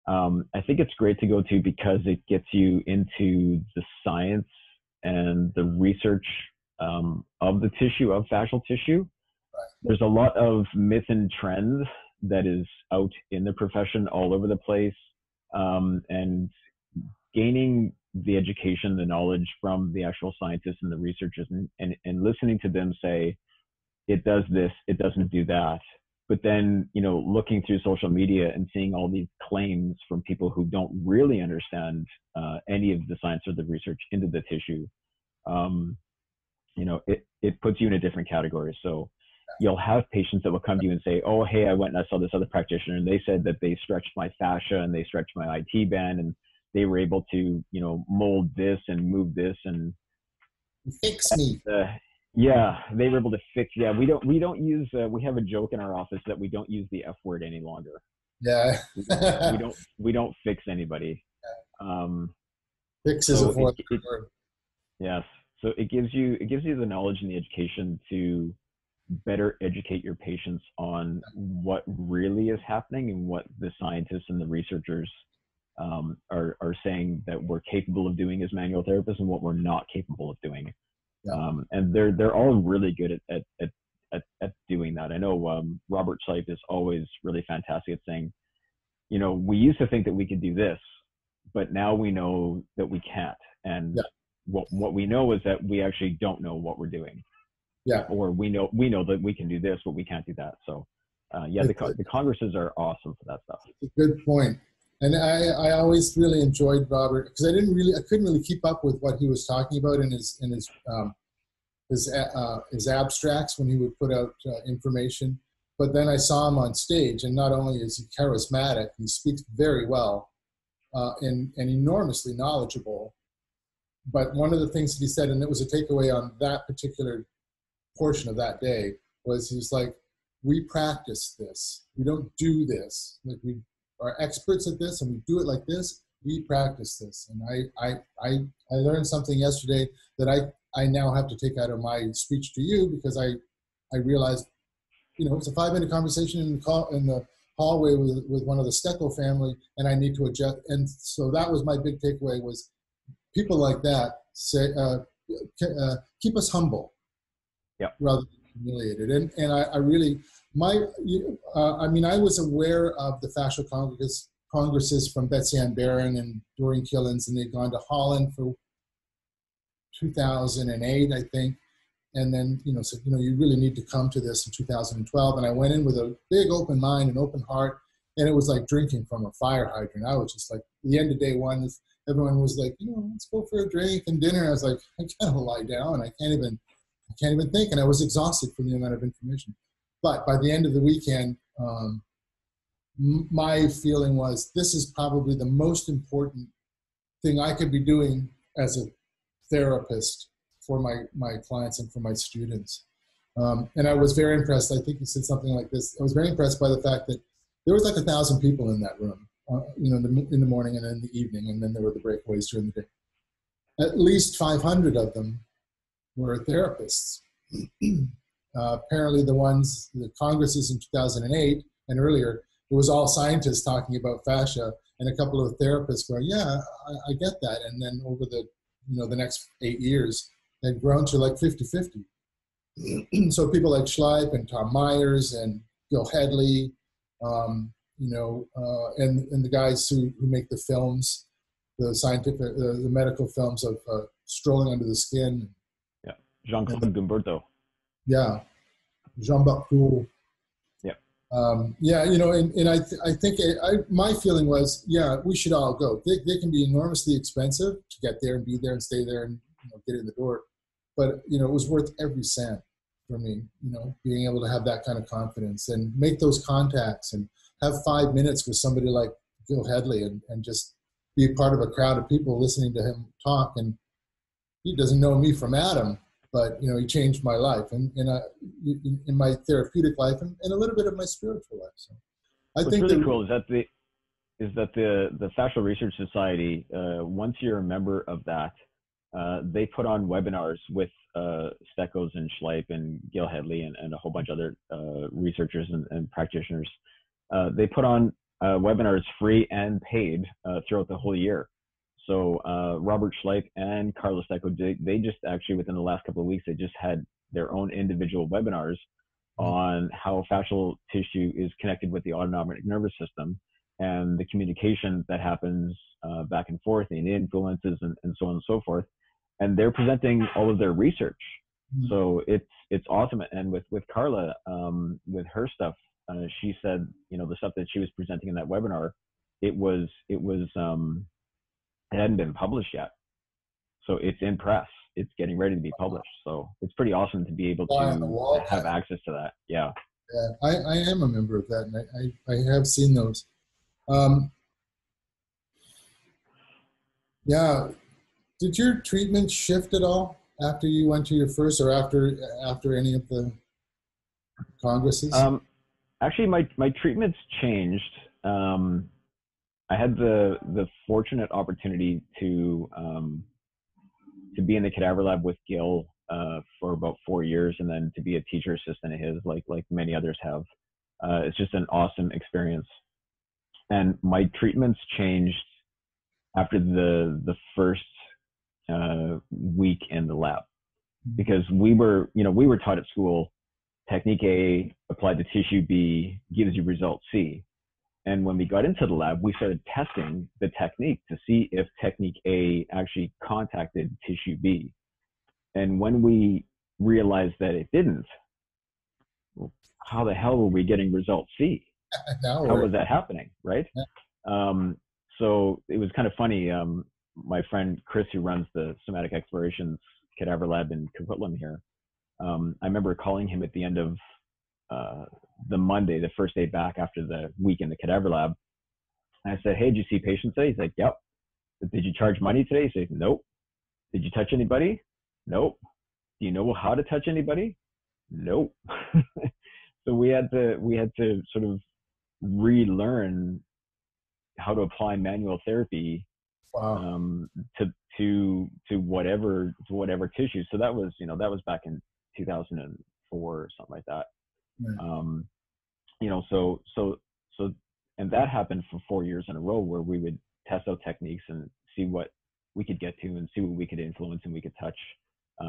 I think it's great to go to because it gets you into the science and the research of the tissue, of fascial tissue. There's a lot of myth and trend that is out in the profession all over the place, and gaining the education, the knowledge from the actual scientists and the researchers, and listening to them say, it does this, it doesn't do that. But then, looking through social media and seeing all these claims from people who don't really understand any of the science or the research into the tissue, it puts you in a different category. So you'll have patients that will come to you and say, oh, hey, I went and I saw this other practitioner and they said that they stretched my fascia and they stretched my IT band and they were able to, mold this and move this and fix me. Yeah, they were able to fix. Yeah, we don't use. We have a joke in our office that we don't use the F word any longer. Yeah, we don't fix anybody. Fix is a fourth word. Yes, so it gives you the knowledge and the education to better educate your patients on what really is happening and what the scientists and the researchers are saying that we're capable of doing as manual therapists and what we're not capable of doing. Yeah. And they're all really good at doing that. I know Robert Libbey is always really fantastic at saying, we used to think that we could do this, but now we know that we can't. And what we know is that we actually don't know what we're doing. Yeah. Or we know that we can do this, but we can't do that. So the congresses are awesome for that stuff. Good point. And I always really enjoyed Robert because I couldn't really keep up with what he was talking about in his abstracts when he would put out information. But then I saw him on stage, and not only is he charismatic, he speaks very well and enormously knowledgeable. But one of the things that he said, and it was a takeaway on that particular portion of that day, was he was like, we practice this. We don't do this. Like we are experts at this and we do it like this. We practice this. And I learned something yesterday that I now have to take out of my speech to you because I realized, it's a 5-minute conversation in the hallway with one of the Steckel family, and I need to adjust. And so that was my big takeaway, was people like that say, keep us humble. Yeah. Rather than humiliated. And I really, I was aware of the fascial congresses from Betsy Ann Barron and Doreen Killens, and they'd gone to Holland for 2008, I think. And then, said, you really need to come to this in 2012. And I went in with a big open mind and open heart. And it was like drinking from a fire hydrant. I was just like, the end of day one, everyone was like, let's go for a drink and dinner. I was like, I can't lie down. I can't even think. And I was exhausted from the amount of information. But by the end of the weekend, my feeling was this is probably the most important thing I could be doing as a therapist for my clients and for my students. And I was very impressed. I think you said something like this. I was very impressed by the fact that there was like 1,000 people in that room, in the morning and in the evening, and then there were the breakaways during the day. At least 500 of them were therapists. Apparently the congresses in 2008 and earlier, it was all scientists talking about fascia and a couple of therapists going, yeah, I get that. And then over the next 8 years, they'd grown to like 50-50. So people like Schleip and Tom Myers and Bill Headley, and the guys who make the films, the scientific, the medical films of Strolling Under the Skin. Yeah, Jean-Claude Gumberto. Yeah, Jean Barcourt. Yeah. And I think my feeling was, yeah, we should all go. They can be enormously expensive to get there and be there and stay there and get in the door. But, it was worth every cent for me, being able to have that kind of confidence and make those contacts and have 5 minutes with somebody like Bill Headley and just be part of a crowd of people listening to him talk. And he doesn't know me from Adam, but he changed my life and in my therapeutic life and a little bit of my spiritual life. So I What's think really cool is that the Fascial Research Society, once you're a member of that, they put on webinars with Steckos and Schleip and Gil Hedley and a whole bunch of other researchers and practitioners. They put on webinars free and paid throughout the whole year. So Robert Schleip and Carlos Stecco, they just actually within the last couple of weeks, they just had their own individual webinars on how fascial tissue is connected with the autonomic nervous system and the communication that happens back and forth and the influences and so on and so forth. And they're presenting all of their research. So it's awesome. And with Carla, with her stuff, she said, the stuff that she was presenting in that webinar, it hadn't been published yet. So it's in press. It's getting ready to be published. So it's pretty awesome to be able to have access to that. Yeah. Yeah, I am a member of that, and I have seen those. Yeah. Did your treatment shift at all after you went to your first, or after any of the congresses? Actually, my treatments changed. I had the fortunate opportunity to be in the cadaver lab with Gil for about 4 years, and then to be a teacher assistant of his, like many others have. It's just an awesome experience. And my treatments changed after the first week in the lab, because we were taught at school, technique A applied to tissue B gives you result C. And when we got into the lab, we started testing the technique to see if technique A actually contacted tissue B. And when we realized that it didn't, how the hell were we getting result C? How was that happening, right? Yeah. So it was kind of funny. My friend Chris, who runs the Somatic Explorations Cadaver Lab in Coquitlam here, I remember calling him at the end of the Monday, the first day back after the week in the cadaver lab. And I said, "Hey, did you see patients today?" He's like, "Yep." "Did you charge money today?" He said, "Nope." "Did you touch anybody?" "Nope." "Do you know how to touch anybody?" "Nope." So we had to sort of relearn how to apply manual therapy. Wow. to whatever tissue. So that was back in 2004 or something like that. Right. So and that happened for 4 years in a row, where we would test out techniques and see what we could get to and see what we could influence and we could touch.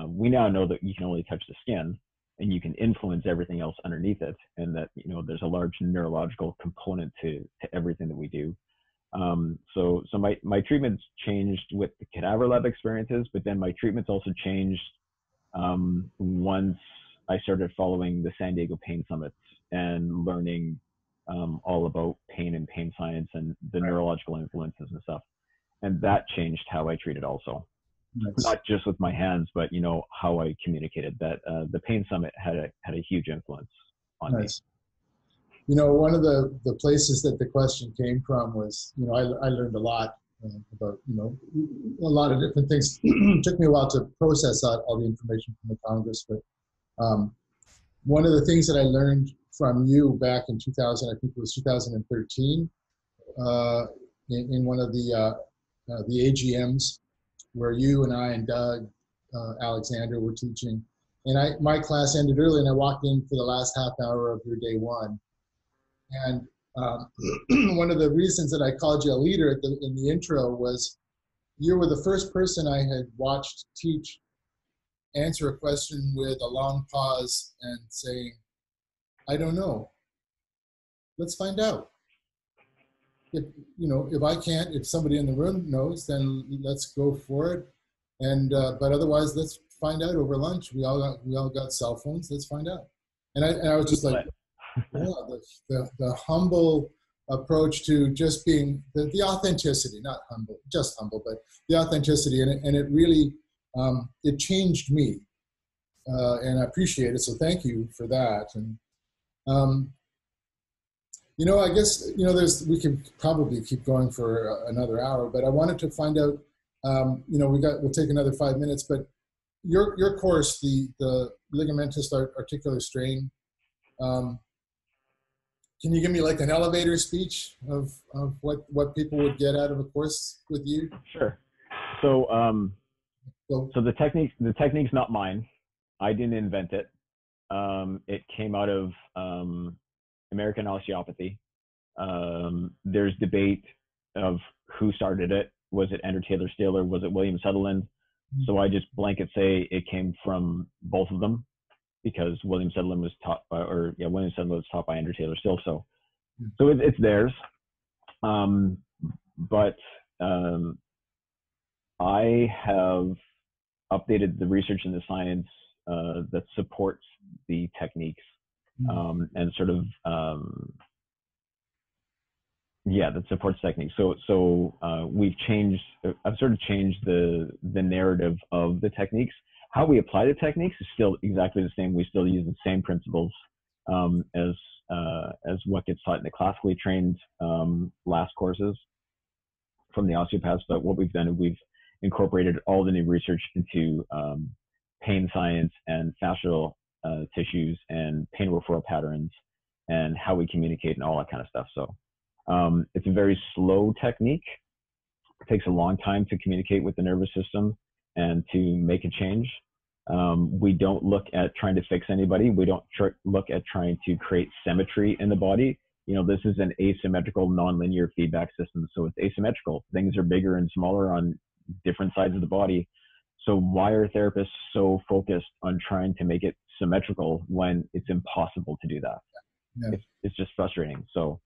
We now know that you can only touch the skin and you can influence everything else underneath it, and that there's a large neurological component to everything that we do. So my treatments changed with the cadaver lab experiences, but then my treatments also changed once I started following the San Diego Pain Summits and learning all about pain and pain science and the neurological influences and stuff. And that changed how I treated also. Nice. Not just with my hands, but how I communicated. That the Pain Summit had a huge influence on me. One of the places that the question came from was, I learned a lot about, a lot of different things. It took me a while to process all the information from the Congress, but one of the things that I learned from you back in 2000, I think it was 2013, in one of the AGMs, where you and I and Doug Alexander were teaching, and my class ended early, and I walked in for the last half hour of your day one. And one of the reasons that I called you a leader in the intro was you were the first person I had watched teach answer a question with a long pause and saying, "I don't know. Let's find out. If somebody in the room knows, then let's go for it. And but otherwise, let's find out over lunch. We all got cell phones. Let's find out." And I was just like, yeah, the humble approach to just being the authenticity, not humble, just humble, but the authenticity, and it really it changed me, and I appreciate it. So thank you for that. And I guess we can probably keep going for another hour, but I wanted to find out. We'll take another 5 minutes, but your course, the ligamentous articular strain. Can you give me like an elevator speech of what people would get out of a course with you? Sure. So so the technique's not mine. I didn't invent it. It came out of American osteopathy. There's debate of who started it. Was it Andrew Taylor Still or was it William Sutherland? So I just blanket say it came from both of them, because William Sutherland was taught by, William Sutherland was taught by Andrew Taylor Still. So it's theirs. But I have updated the research and the science that supports the techniques, and sort of that supports techniques. So we've changed. I've sort of changed the narrative of the techniques. How we apply the techniques is still exactly the same. We still use the same principles as what gets taught in the classically trained last courses from the osteopaths. But what we've done is we've incorporated all the new research into pain science and fascial tissues and pain referral patterns and how we communicate and all that kind of stuff. So it's a very slow technique. It takes a long time to communicate with the nervous system and to make a change. We don't look at trying to fix anybody. We don't look at trying to create symmetry in the body. You know, this is an asymmetrical nonlinear feedback system. So it's asymmetrical. Things are bigger and smaller on different sides of the body. So why are therapists so focused on trying to make it symmetrical when it's impossible to do that? Yeah. It's just frustrating. So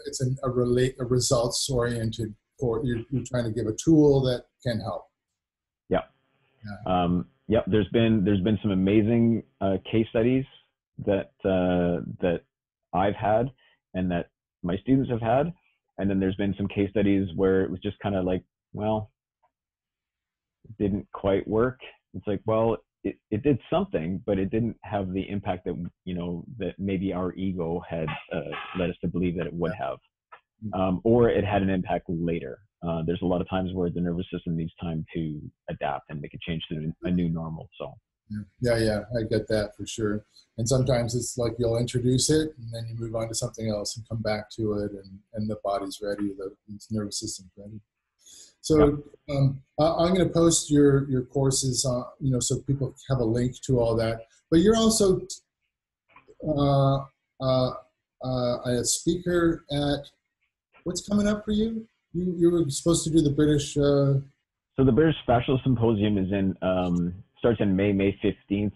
it's a results oriented, or you're trying to give a tool that can help. Yeah. There's been some amazing case studies that I've had and that my students have had, and then there's been some case studies where it was just kind of like, well, it didn't quite work. It's like, well, it did something, but it didn't have the impact that that maybe our ego had led us to believe that it would have, or it had an impact later. There's a lot of times where the nervous system needs time to adapt and make a change to a new normal. So yeah, I get that for sure. And sometimes it's like you'll introduce it and then you move on to something else and come back to it, and the body's ready, the nervous system's ready. So I'm going to post your courses, so people have a link to all that. But you're also a speaker at, what's coming up for you? You were supposed to do the British. So the British Fascial Symposium is starts in May 15th,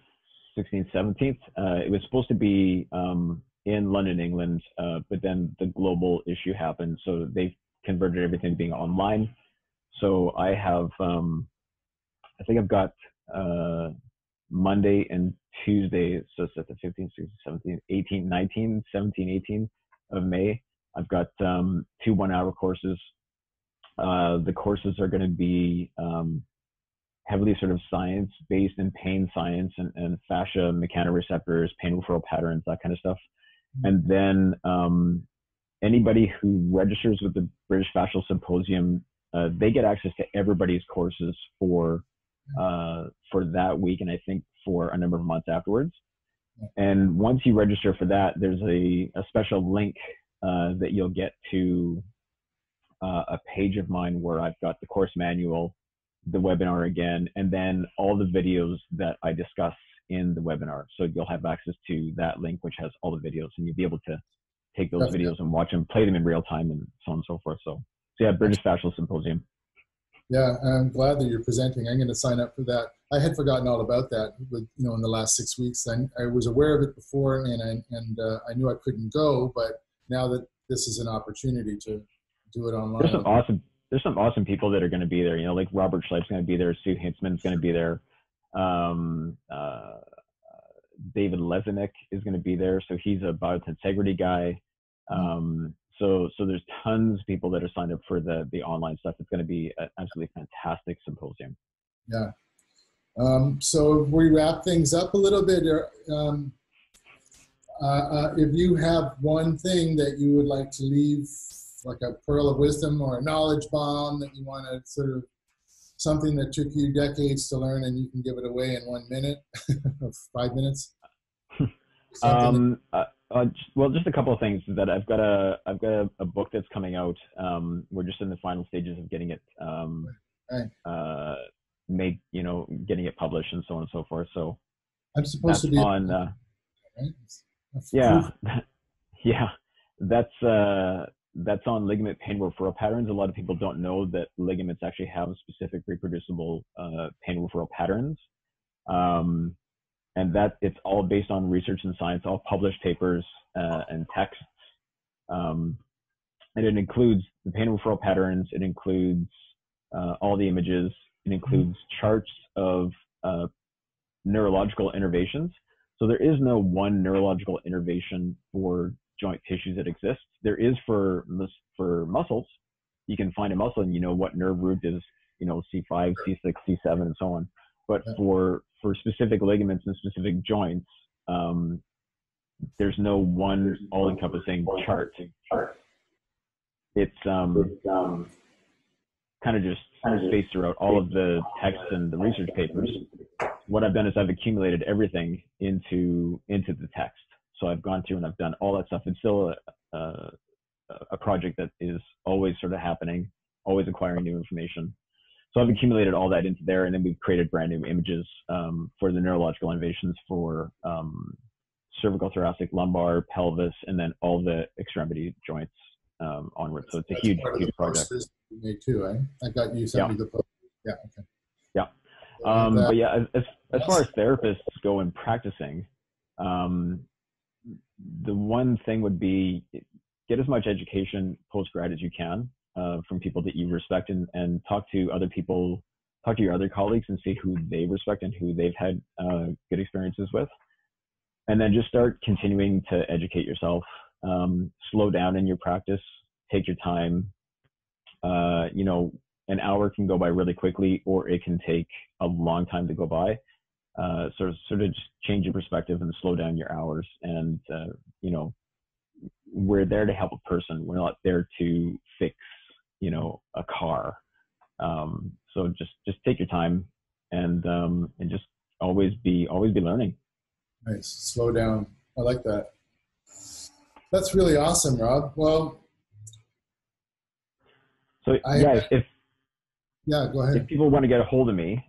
16th, 17th. It was supposed to be in London, England, but then the global issue happened, so they converted everything to being online. So I have, I think I've got Monday and Tuesday, so it's at the 15th, 16th, 17th, 18th, 19th, 17th, 18th of May. I've got 2 one-hour courses. The courses are going to be heavily sort of science-based in pain science and fascia, mechanoreceptors, pain referral patterns, that kind of stuff. And then anybody who registers with the British Fascial Symposium, they get access to everybody's courses for that week, and I think for a number of months afterwards. And once you register for that, there's a special link that you'll get to a page of mine where I've got the course manual, the webinar again, and then all the videos that I discuss in the webinar. So you'll have access to that link, which has all the videos, and you'll be able to take those videos and watch them, play them in real time, and so on and so forth. So yeah, British Fascial Symposium. Yeah, I'm glad that you're presenting. I'm going to sign up for that. I had forgotten all about that in the last 6 weeks. I was aware of it before, and I knew I couldn't go, but now that this is an opportunity to do it online. There's some awesome people that are going to be there. Like Robert Libbey's going to be there. Sue Hintzman's going to be there. David Lezenik is going to be there. So he's a biointegrity guy. So there's tons of people that are signed up for the online stuff. It's going to be an absolutely fantastic symposium. Yeah. So if we wrap things up a little bit, if you have one thing that you would like to leave, like a pearl of wisdom or a knowledge bomb that you want to sort of something that took you decades to learn and you can give it away in 1 minute or 5 minutes? Well, just a couple of things. That I've got a book that's coming out. We're just in the final stages of getting it made, getting it published and so on and so forth. So I'm supposed to be on. Right? Yeah, yeah, that's on ligament pain referral patterns. A lot of people don't know that ligaments actually have specific reproducible pain referral patterns. And that it's all based on research and science, all published papers and texts. And it includes the pain referral patterns. It includes all the images. It includes charts of neurological innervations. So there is no one neurological innervation for joint tissues that exists. There is for muscles. You can find a muscle and you know what nerve root is, C5, C6, C7, and so on. But for specific ligaments and specific joints, there's no one all-encompassing chart. It's kind of just spaced throughout all of the texts and the research papers. What I've done is I've accumulated everything into the text. So I've gone through and I've done all that stuff. It's still a project that is always sort of happening, always acquiring new information. So I've accumulated all that into there, and then we've created brand new images for the neurological innervations for cervical, thoracic, lumbar, pelvis, and then all the extremity joints onward. So it's a huge project. You made too, eh? I got you sent me the post. Yeah. Okay. Yeah. But yeah, as far as therapists go in practicing, the one thing would be get as much education post-grad as you can from people that you respect, and talk to other people, talk to your other colleagues and see who they respect and who they've had good experiences with. And then just start continuing to educate yourself. Slow down in your practice, take your time. An hour can go by really quickly, or it can take a long time to go by. Sort of just change your perspective and slow down your hours. And, we're there to help a person. We're not there to fix, a car. So just take your time and just always be learning. Nice. Slow down. I like that. That's really awesome, Rob. Well, so go ahead. If people want to get a hold of me,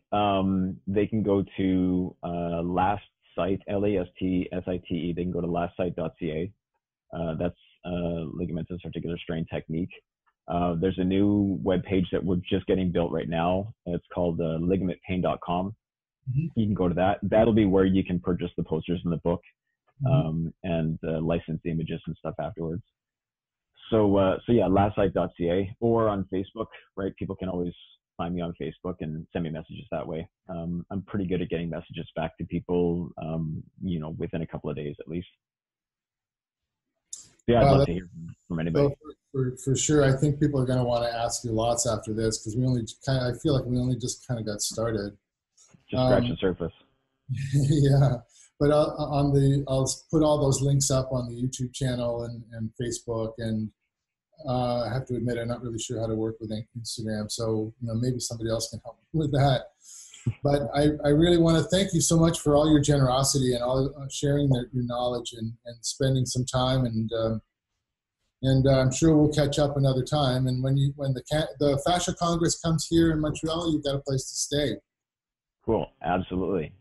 they can go to Last Site, LAST-SITE. They can go to lastsite.ca. That's ligamentous articular strain technique. There's a new webpage that we're just getting built right now. It's called ligamentpain.com. Mm-hmm. You can go to that. That'll be where you can purchase the posters in the book, and license the images and stuff afterwards. So yeah, lastsite.ca, or on Facebook, right? People can always find me on Facebook and send me messages that way. I'm pretty good at getting messages back to people, within a couple of days at least. Yeah, I'd love to hear from anybody. For sure. I think people are going to want to ask you lots after this, because I feel like we only just kind of got started. Just scratch the surface. Yeah. But I'll put all those links up on the YouTube channel and Facebook, and I have to admit I'm not really sure how to work with Instagram, so maybe somebody else can help me with that. But I really want to thank you so much for all your generosity and all sharing your knowledge and spending some time, and I'm sure we'll catch up another time. And when the Fascia Congress comes here in Montreal, you've got a place to stay. Cool, absolutely.